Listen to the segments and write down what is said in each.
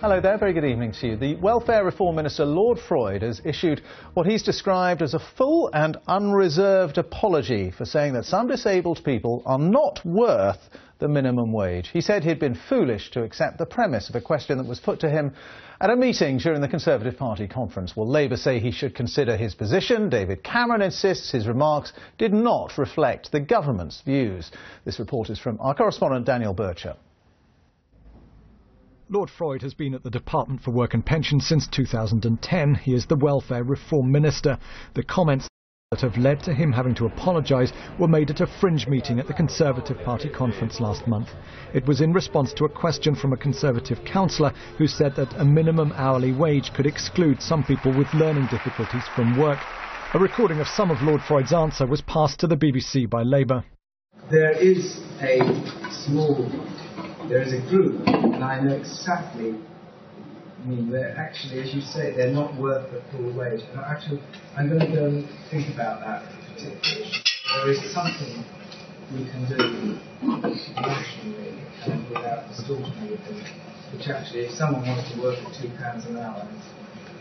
Hello there, very good evening to you. The Welfare Reform Minister Lord Freud has issued what he's described as a full and unreserved apology for saying that some disabled people are not worth the minimum wage. He said he'd been foolish to accept the premise of a question that was put to him at a meeting during the Conservative Party conference. Well, Labour say he should consider his position. David Cameron insists his remarks did not reflect the government's views. This report is from our correspondent Daniel Bircher. Lord Freud has been at the Department for Work and Pensions since 2010. He is the Welfare Reform Minister. The comments that have led to him having to apologise were made at a fringe meeting at the Conservative Party conference last month. It was in response to a question from a Conservative councillor who said that a minimum hourly wage could exclude some people with learning difficulties from work. A recording of some of Lord Freud's answer was passed to the BBC by Labour. There is a group, and I know exactly, they're actually, as you say, they're not worth the full wage. And I'm going to go and think about that particularly. There is something we can do nationally and without distorting anything, which actually, if someone wants to work at £2 an hour,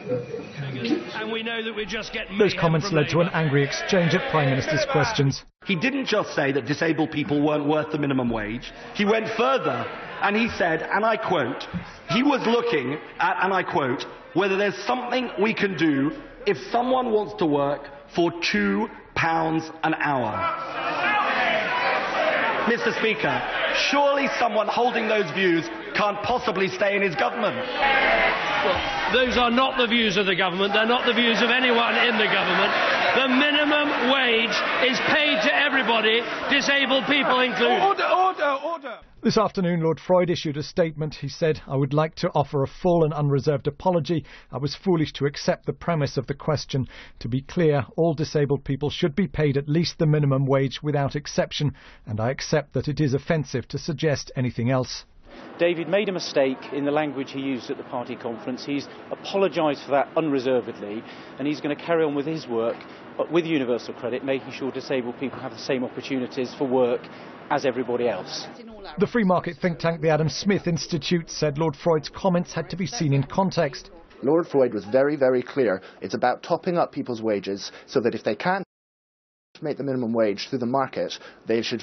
and we know that we just get those comments led to an angry exchange at Prime Minister's questions. He didn't just say that disabled people weren't worth the minimum wage. He went further and he said, and I quote, he was looking at, and I quote, whether there's something we can do if someone wants to work for £2 an hour. Mr. Speaker, surely someone holding those views can't possibly stay in his government. Well, those are not the views of the government. They're not the views of anyone in the government. The minimum wage is paid to everybody, disabled people included. Order! This afternoon, Lord Freud issued a statement. He said, "I would like to offer a full and unreserved apology. I was foolish to accept the premise of the question. To be clear, all disabled people should be paid at least the minimum wage without exception, and I accept that it is offensive to suggest anything else." David made a mistake in the language he used at the party conference. He's apologised for that unreservedly, and he's going to carry on with his work with universal credit, making sure disabled people have the same opportunities for work as everybody else. The free market think tank, the Adam Smith Institute, said Lord Freud's comments had to be seen in context. Lord Freud was very, very clear. It's about topping up people's wages so that if they can't make the minimum wage through the market, they should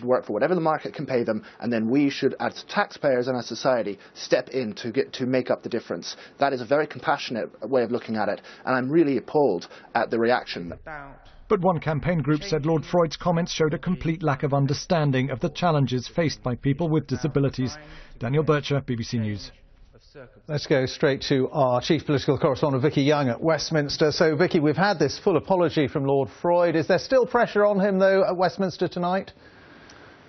work for whatever the market can pay them, and then we should, as taxpayers and as society, step in to make up the difference. That is a very compassionate way of looking at it, and I'm really appalled at the reaction. But one campaign group said Lord Freud's comments showed a complete lack of understanding of the challenges faced by people with disabilities. Daniel Bircher, BBC News. Let's go straight to our chief political correspondent, Vicky Young at Westminster. So, Vicky, we've had this full apology from Lord Freud. Is there still pressure on him, though, at Westminster tonight?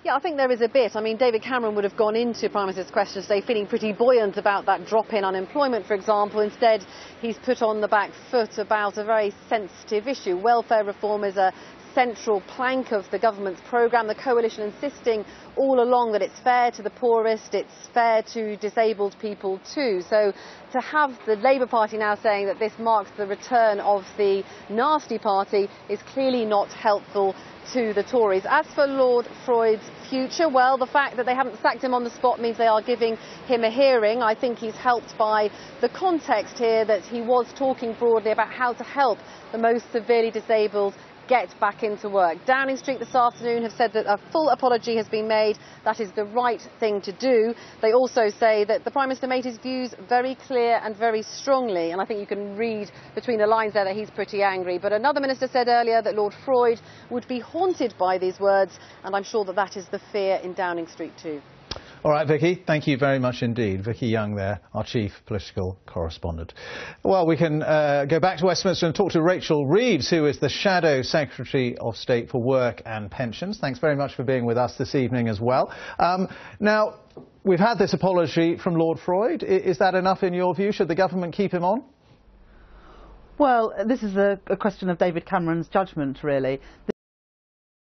Yeah, I think there is a bit. I mean, David Cameron would have gone into Prime Minister's question today feeling pretty buoyant about that drop in unemployment, for example. Instead, he's put on the back foot about a very sensitive issue. Welfare reform is a central plank of the government's programme. The coalition insisting all along that it's fair to the poorest, it's fair to disabled people too. So to have the Labour Party now saying that this marks the return of the nasty party is clearly not helpful to the Tories. As for Lord Freud's future, well, the fact that they haven't sacked him on the spot means they are giving him a hearing. I think he's helped by the context here that he was talking broadly about how to help the most severely disabled get back into work. Downing Street this afternoon have said that a full apology has been made. That is the right thing to do. They also say that the Prime Minister made his views very clear and very strongly, and I think you can read between the lines there that he's pretty angry. But another minister said earlier that Lord Freud would be haunted by these words, and I'm sure that that is the fear in Downing Street too. All right, Vicky, thank you very much indeed. Vicky Young there, our chief political correspondent. Well, we can go back to Westminster and talk to Rachel Reeves, who is the Shadow Secretary of State for Work and Pensions. Thanks very much for being with us this evening as well. Now, we've had this apology from Lord Freud. Is that enough in your view? Should the government keep him on? Well, this is a question of David Cameron's judgment, really.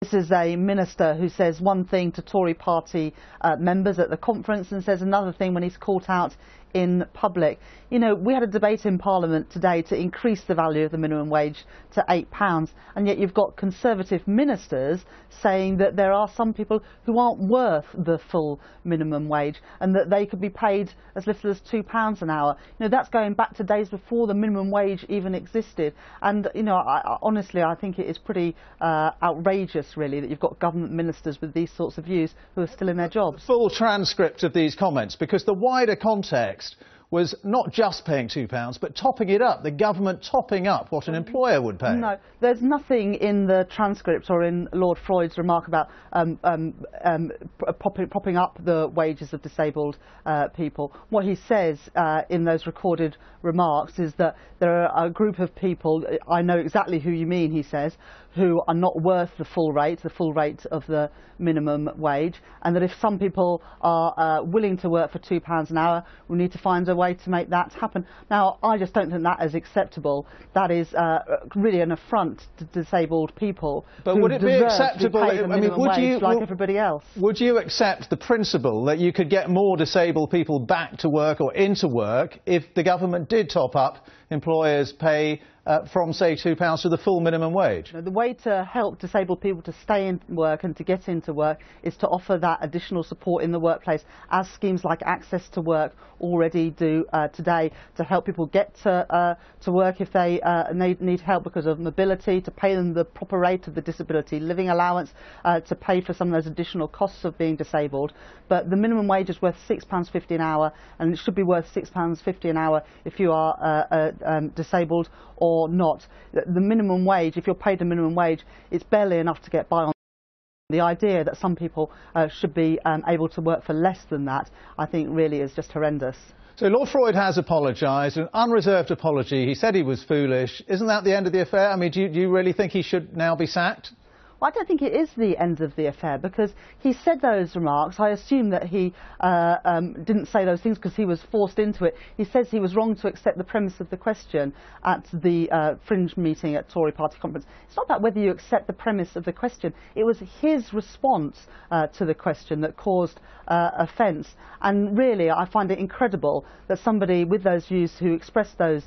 This is a minister who says one thing to Tory party members at the conference and says another thing when he's caught out in public. You know, we had a debate in Parliament today to increase the value of the minimum wage to £8, and yet you've got Conservative ministers saying that there are some people who aren't worth the full minimum wage and that they could be paid as little as £2 an hour. You know, that's going back to days before the minimum wage even existed. And, you know, honestly, I think it is pretty outrageous, really, that you've got government ministers with these sorts of views who are still in their jobs. Full transcript of these comments, because the wider context was not just paying £2, but topping it up, the government topping up what an employer would pay. No, there's nothing in the transcript or in Lord Freud's remark about propping up the wages of disabled people. What he says in those recorded remarks is that there are a group of people, I know exactly who you mean, he says, who are not worth the full rate of the minimum wage, and that if some people are willing to work for £2 an hour, we need to find a way to make that happen. Now, I just don't think that is acceptable. That is really an affront to disabled people. But would it be acceptable? I mean, would you, like everybody else? Would you accept the principle that you could get more disabled people back to work or into work if the government did top up employers' pay from, say, £2 to the full minimum wage? The way to help disabled people to stay in work and to get into work is to offer that additional support in the workplace, as schemes like Access to Work already do today, to help people get to work if they need help because of mobility, to pay them the proper rate of the disability living allowance, to pay for some of those additional costs of being disabled. But the minimum wage is worth £6.50 an hour, and it should be worth £6.50 an hour if you are disabled or not. The minimum wage, if you're paid a minimum wage, it's barely enough to get by on. The idea that some people should be able to work for less than that, I think really is just horrendous. So Lord Freud has apologised, an unreserved apology. He said he was foolish. Isn't that the end of the affair? I mean, do you really think he should now be sacked? Well, I don't think it is the end of the affair, because he said those remarks. I assume that he didn't say those things because he was forced into it. He says he was wrong to accept the premise of the question at the fringe meeting at Tory party conference. It's not about whether you accept the premise of the question. It was his response to the question that caused offence. And really, I find it incredible that somebody with those views who expressed those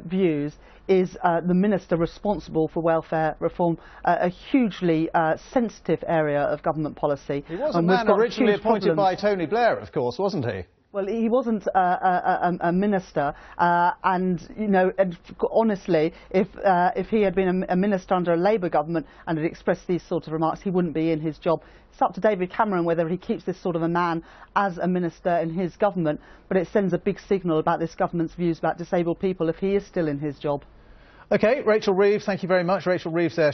views is the minister responsible for welfare reform, a hugely sensitive area of government policy. He was a man originally appointed by Tony Blair, of course, wasn't he? Well, he wasn't a minister, and you know, honestly, if he had been a minister under a Labour government and had expressed these sorts of remarks, he wouldn't be in his job. It's up to David Cameron whether he keeps this sort of a man as a minister in his government, but it sends a big signal about this government's views about disabled people if he is still in his job. OK, Rachel Reeves, thank you very much. Rachel Reeves there.